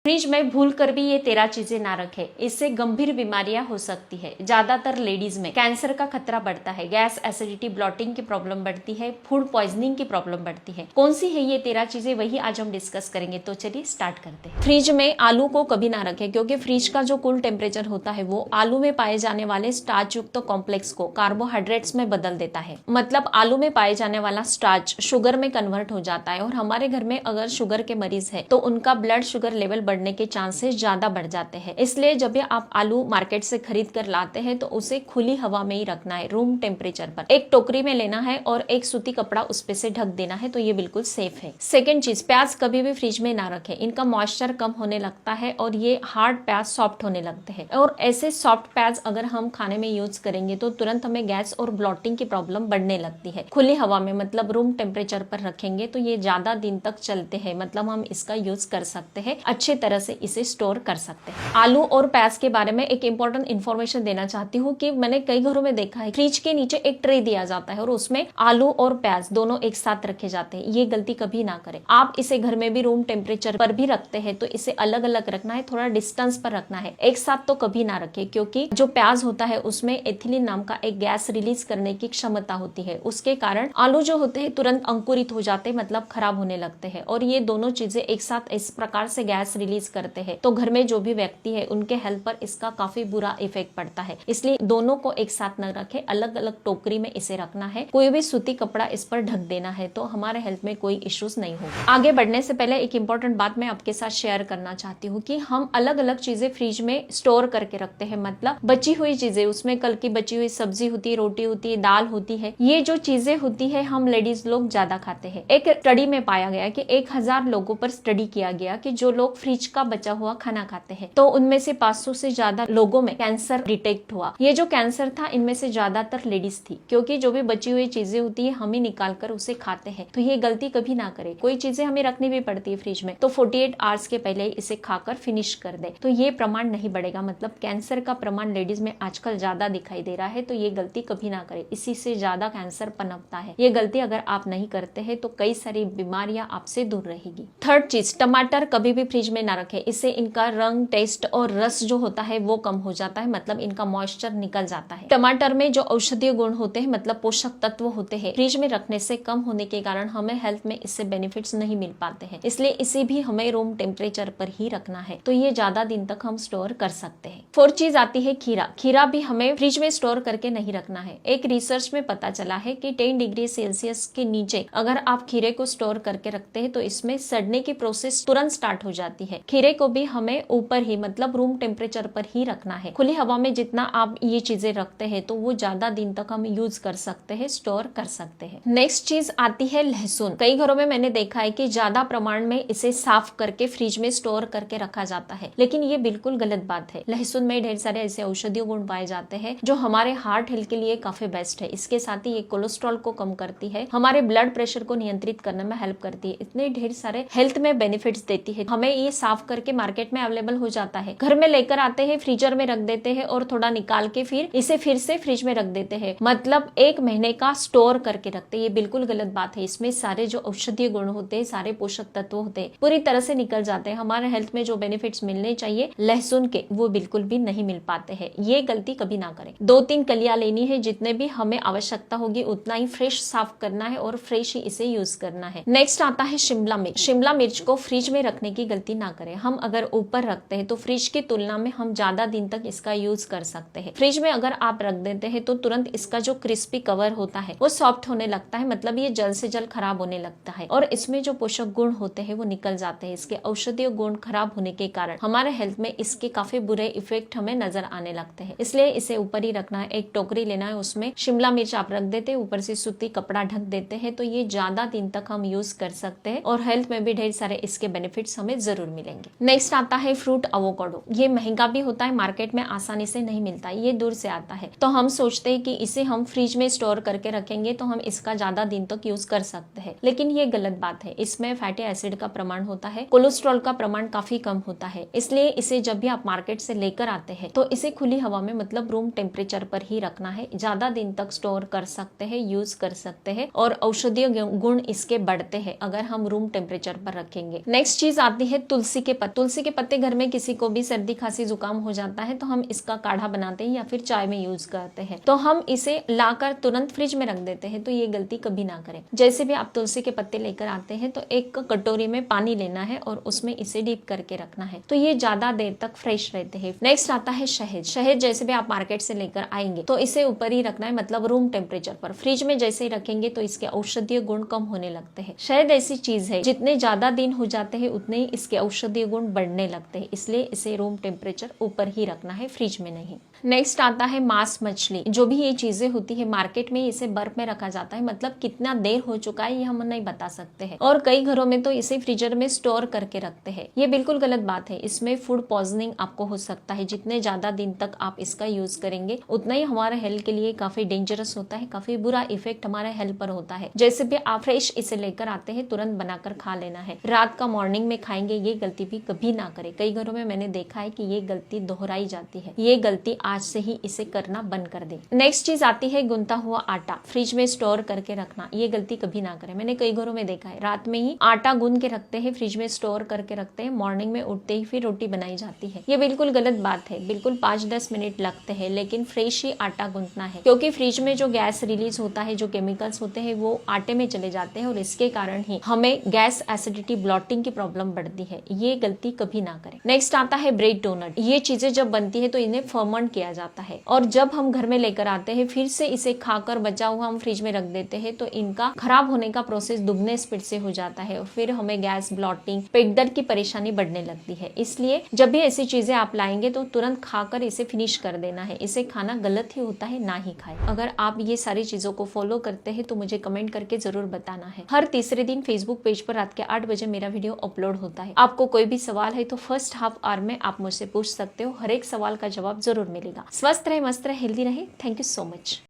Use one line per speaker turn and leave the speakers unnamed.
Fridge में भूल कर भी ये 13 चीजें ना रखें, इससे गंभीर बीमारियां हो सकती है। ज्यादातर लेडीज में कैंसर का खतरा बढ़ता है, गैस एसिडिटी ब्लॉटिंग की प्रॉब्लम बढ़ती है, फूड पॉइजनिंग की प्रॉब्लम बढ़ती है। कौन सी है ये 13 चीजें, वही आज हम डिस्कस करेंगे। तो चलिए स्टार्ट करते हैं। फ्रिज में आलू को कभी ना रखें, क्योंकि फ्रिज का जो कूल टेम्परेचर होता है वो आलू में पाए जाने वाले स्टार्च युक्त कॉम्प्लेक्स को कार्बोहाइड्रेट्स में बदल देता है। मतलब आलू में पाए जाने वाला स्टार्च शुगर में कन्वर्ट हो जाता है, और हमारे घर में अगर शुगर के मरीज है तो उनका ब्लड शुगर लेवल बढ़ने के चांसेस ज्यादा बढ़ जाते हैं। इसलिए जब भी आप आलू मार्केट से खरीद कर लाते हैं तो उसे खुली हवा में ही रखना है, रूम टेम्परेचर पर। एक टोकरी में लेना है और एक सूती कपड़ा उस पे से ढक देना है, तो ये बिल्कुल सेफ है। सेकेंड चीज, प्याज कभी भी फ्रिज में ना रखें, इनका मॉइस्चर कम होने लगता है और ये हार्ड प्याज सॉफ्ट होने लगते हैं। और ऐसे सॉफ्ट प्याज अगर हम खाने में यूज करेंगे तो तुरंत हमें गैस और ब्लॉटिंग की प्रॉब्लम बढ़ने लगती है। खुली हवा में मतलब रूम टेम्परेचर पर रखेंगे तो ये ज्यादा दिन तक चलते हैं, मतलब हम इसका यूज कर सकते हैं, अच्छे तरह से इसे स्टोर कर सकते हैं। आलू और प्याज के बारे में एक इंपॉर्टेंट इन्फॉर्मेशन देना चाहती हूँ कि मैंने कई घरों में देखा है फ्रिज के नीचे एक ट्रे दिया जाता है और उसमें आलू और प्याज दोनों एक साथ रखे जाते हैं। ये गलती कभी ना करें। आप इसे घर में भी रूम टेम्परेचर पर भी रखते हैं तो इसे अलग अलग रखना है, थोड़ा डिस्टेंस पर रखना है, एक साथ तो कभी ना रखे, क्योंकि जो प्याज होता है उसमें एथिलीन नाम का एक गैस रिलीज करने की क्षमता होती है। उसके कारण आलू जो होते हैं तुरंत अंकुरित हो जाते हैं, मतलब खराब होने लगते हैं। और ये दोनों चीजें एक साथ इस प्रकार से गैस रिलीज करते हैं तो घर में जो भी व्यक्ति है उनके हेल्थ पर इसका काफी बुरा इफेक्ट पड़ता है। इसलिए दोनों को एक साथ न रखें, अलग अलग टोकरी में इसे रखना है, कोई भी सूती कपड़ा इस पर ढक देना है, तो हमारे हेल्थ में कोई इश्यूज नहीं होगा। आगे बढ़ने से पहले एक इंपॉर्टेंट बात मैं आपके साथ शेयर करना चाहती हूँ कि हम अलग अलग चीजें फ्रिज में स्टोर करके रखते हैं। मतलब बची हुई चीजें, उसमें कल की बची हुई सब्जी होती है, रोटी होती है, दाल होती है, ये जो चीजें होती है हम लेडीज लोग ज्यादा खाते हैं। एक स्टडी में पाया गया कि 1000 लोगों पर स्टडी किया गया कि जो लोग फ्रिज का बचा हुआ खाना खाते हैं तो उनमें से 500 से ज्यादा लोगों में कैंसर डिटेक्ट हुआ। ये जो कैंसर था इनमें से ज्यादातर लेडीज थी, क्योंकि जो भी बची हुई चीजें होती है हम ही निकाल कर उसे खाते हैं। तो ये गलती कभी ना करें। कोई चीजें हमें रखनी भी पड़ती है फ्रिज में तो 48 आवर्स के पहले इसे खाकर फिनिश कर दे, तो ये प्रमाण नहीं बढ़ेगा। मतलब कैंसर का प्रमाण लेडीज में आजकल ज्यादा दिखाई दे रहा है, तो ये गलती कभी ना करें, इसी से ज्यादा कैंसर पनपता है। ये गलती अगर आप नहीं करते हैं तो कई सारी बीमारियां आपसे दूर रहेगी। थर्ड चीज, टमाटर कभी भी फ्रिज में ना रखें, इससे इनका रंग, टेस्ट और रस जो होता है वो कम हो जाता है, मतलब इनका मॉइस्चर निकल जाता है। टमाटर में जो औषधीय गुण होते हैं, मतलब पोषक तत्व होते हैं, फ्रिज में रखने से कम होने के कारण हमें हेल्थ में इससे बेनिफिट्स नहीं मिल पाते हैं। इसलिए इसे भी हमें रूम टेम्परेचर पर ही रखना है, तो ये ज्यादा दिन तक हम स्टोर कर सकते हैं। फोर्थ चीज आती है खीरा। खीरा भी हमें फ्रिज में स्टोर करके नहीं रखना है। एक रिसर्च में पता चला है कि 10 डिग्री सेल्सियस के नीचे अगर आप खीरे को स्टोर करके रखते हैं तो इसमें सड़ने की प्रोसेस तुरंत स्टार्ट हो जाती है। खीरे को भी हमें ऊपर ही, मतलब रूम टेम्परेचर पर ही रखना है। खुली हवा में जितना आप ये चीजें रखते हैं तो वो ज्यादा दिन तक हम यूज कर सकते हैं, स्टोर कर सकते हैं। नेक्स्ट चीज आती है लहसुन। कई घरों में मैंने देखा है कि ज्यादा प्रमाण में इसे साफ करके फ्रिज में स्टोर करके रखा जाता है, लेकिन ये बिल्कुल गलत बात है। लहसुन में ढेर सारे ऐसे औषधीय गुण पाए जाते हैं जो हमारे हार्ट हेल्थ के लिए काफी बेस्ट है। इसके साथ ही ये कोलेस्ट्रॉल को कम करती है, हमारे ब्लड प्रेशर को नियंत्रित करने में हेल्प करती है, इतने ढेर सारे हेल्थ में बेनिफिट्स देती है। हमें ये साफ करके मार्केट में अवेलेबल हो जाता है, घर में लेकर आते हैं, फ्रीजर में रख देते हैं और थोड़ा निकाल के फिर इसे फिर से फ्रिज में रख देते हैं, मतलब 1 महीने का स्टोर करके रखते हैं। ये बिल्कुल गलत बात है। इसमें सारे जो औषधीय गुण होते हैं, सारे पोषक तत्व होते हैं, पूरी तरह से निकल जाते हैं। हमारे हेल्थ में जो बेनिफिट्स मिलने चाहिए लहसुन के, वो बिल्कुल भी नहीं मिल पाते हैं। ये गलती कभी ना करें। 2-3 कलियां लेनी है, जितने भी हमें आवश्यकता होगी उतना ही फ्रेश साफ करना है और फ्रेश ही इसे यूज करना है। नेक्स्ट आता है शिमला मिर्च। शिमला मिर्च को फ्रिज में रखने की गलती ना करें। हम अगर ऊपर रखते हैं तो फ्रिज की तुलना में हम ज्यादा दिन तक इसका यूज कर सकते हैं। फ्रिज में अगर आप रख देते हैं तो तुरंत इसका जो क्रिस्पी कवर होता है वो सॉफ्ट होने लगता है, मतलब ये जल्द से जल्द खराब होने लगता है और इसमें जो पोषक गुण होते हैं वो निकल जाते हैं। इसके औषधीय गुण खराब होने के कारण हमारे हेल्थ में इसके काफी बुरे इफेक्ट हमें नजर आने लगते हैं। इसलिए इसे ऊपर ही रखना है। एक टोकरी लेना है, उसमें शिमला मिर्च आप रख देते हैं, ऊपर से सूती कपड़ा ढक देते हैं, तो ये ज्यादा दिन तक हम यूज कर सकते हैं और हेल्थ में भी ढेर सारे इसके बेनिफिट्स हमें जरूर मिलेंगे। नेक्स्ट आता है फ्रूट अवोकाडो। ये महंगा भी होता है, मार्केट में आसानी से नहीं मिलता, ये दूर से आता है। तो हम सोचते हैं कि इसे हम फ्रिज में स्टोर करके रखेंगे तो हम इसका ज्यादा दिन तक यूज कर सकते हैं, लेकिन ये गलत बात है। इसमें फैटी एसिड का प्रमाण होता है, कोलेस्ट्रॉल का प्रमाण काफी कम होता है। इसलिए इसे जब भी आप मार्केट से लेकर आते हैं तो इसे खुली हवा में, मतलब रूम टेम्परेचर पर ही रखना है। ज्यादा दिन तक स्टोर कर सकते हैं, यूज कर सकते हैं और औषधीय गुण इसके बढ़ते हैं अगर हम रूम टेम्परेचर पर रखेंगे। नेक्स्ट चीज आती है तुलसी तुलसी के पत्ते घर में किसी को भी सर्दी खांसी जुकाम हो जाता है तो हम इसका काढ़ा बनाते हैं या फिर चाय में यूज करते हैं, तो हम इसे लाकर तुरंत फ्रिज में रख देते हैं, तो ये गलती कभी ना करें। जैसे भी आप तुलसी के पत्ते लेकर आते हैं तो एक कटोरी में पानी लेना है और उसमें इसे डीप करके रखना है, तो ये ज्यादा देर तक फ्रेश रहते हैं। नेक्स्ट आता है शहद। शहद जैसे भी आप मार्केट से लेकर आएंगे तो इसे ऊपर ही रखना है, मतलब रूम टेम्परेचर पर। फ्रिज में जैसे ही रखेंगे तो इसके औषधीय गुण कम होने लगते हैं। शहद ऐसी चीज है जितने ज्यादा दिन हो जाते हैं उतने ही इसके औषधीय गुण बढ़ने लगते हैं, इसलिए इसे रूम टेम्परेचर ऊपर ही रखना है, फ्रिज में नहीं। नेक्स्ट आता है मांस मछली। जो भी ये चीजें होती है मार्केट में इसे बर्फ में रखा जाता है, मतलब कितना देर हो चुका है ये हम नहीं बता सकते हैं, और कई घरों में तो इसे फ्रीजर में स्टोर करके रखते हैं। ये बिल्कुल गलत बात है। इसमें फूड पॉइजनिंग आपको हो सकता है। जितने ज्यादा दिन तक आप इसका यूज करेंगे उतना ही हमारे हेल्थ के लिए काफी डेंजरस होता है, काफी बुरा इफेक्ट हमारे हेल्थ पर होता है। जैसे भी आप फ्रेश इसे लेकर आते हैं तुरंत बनाकर खा लेना है, रात का मॉर्निंग में खाएंगे, ये गलती भी कभी ना करें। कई घरों में मैंने देखा है कि ये गलती दोहराई जाती है, ये गलती आज से ही इसे करना बंद कर दे। नेक्स्ट चीज आती है गुनता हुआ आटा फ्रिज में स्टोर करके रखना। ये गलती कभी ना करें। मैंने कई घरों में देखा है रात में ही आटा गूंद के रखते हैं, फ्रिज में स्टोर करके रखते हैं, मॉर्निंग में उठते ही फिर रोटी बनाई जाती है। ये बिल्कुल गलत बात है। बिल्कुल 5-10 मिनट लगते हैं, लेकिन फ्रेश ही आटा गूंदना है, क्योंकि फ्रिज में जो गैस रिलीज होता है, जो केमिकल्स होते हैं वो आटे में चले जाते हैं और इसके कारण ही हमें गैस, एसिडिटी, ब्लॉटिंग की प्रॉब्लम बढ़ती है। ये गलती कभी ना करें। नेक्स्ट आता है ब्रेड, डोनट। ये चीजें जब बनती है तो इन्हें फर्मेंट किया जाता है, और जब हम घर में लेकर आते हैं फिर से इसे खाकर बचा हुआ हम फ्रिज में रख देते हैं तो इनका खराब होने का प्रोसेस दुगने स्पीड से हो जाता है, और फिर हमें गैस, ब्लॉटिंग, पेट दर्द की परेशानी बढ़ने लगती है। इसलिए जब भी ऐसी चीजें आप लाएंगे तो तुरंत खाकर इसे फिनिश कर देना है। इसे खाना गलत ही होता है, ना ही खाए। अगर आप ये सारी चीजों को फॉलो करते हैं तो मुझे कमेंट करके जरूर बताना है। हर तीसरे दिन फेसबुक पेज पर रात के 8 बजे मेरा वीडियो अपलोड होता है। आपको कोई भी सवाल है तो फर्स्ट हाफ आवर में आप मुझसे पूछ सकते हो। हर एक सवाल का जवाब जरूर मिलेगा। स्वस्थ रहे, मस्त रहे, हेल्दी रहे। Thank you so much.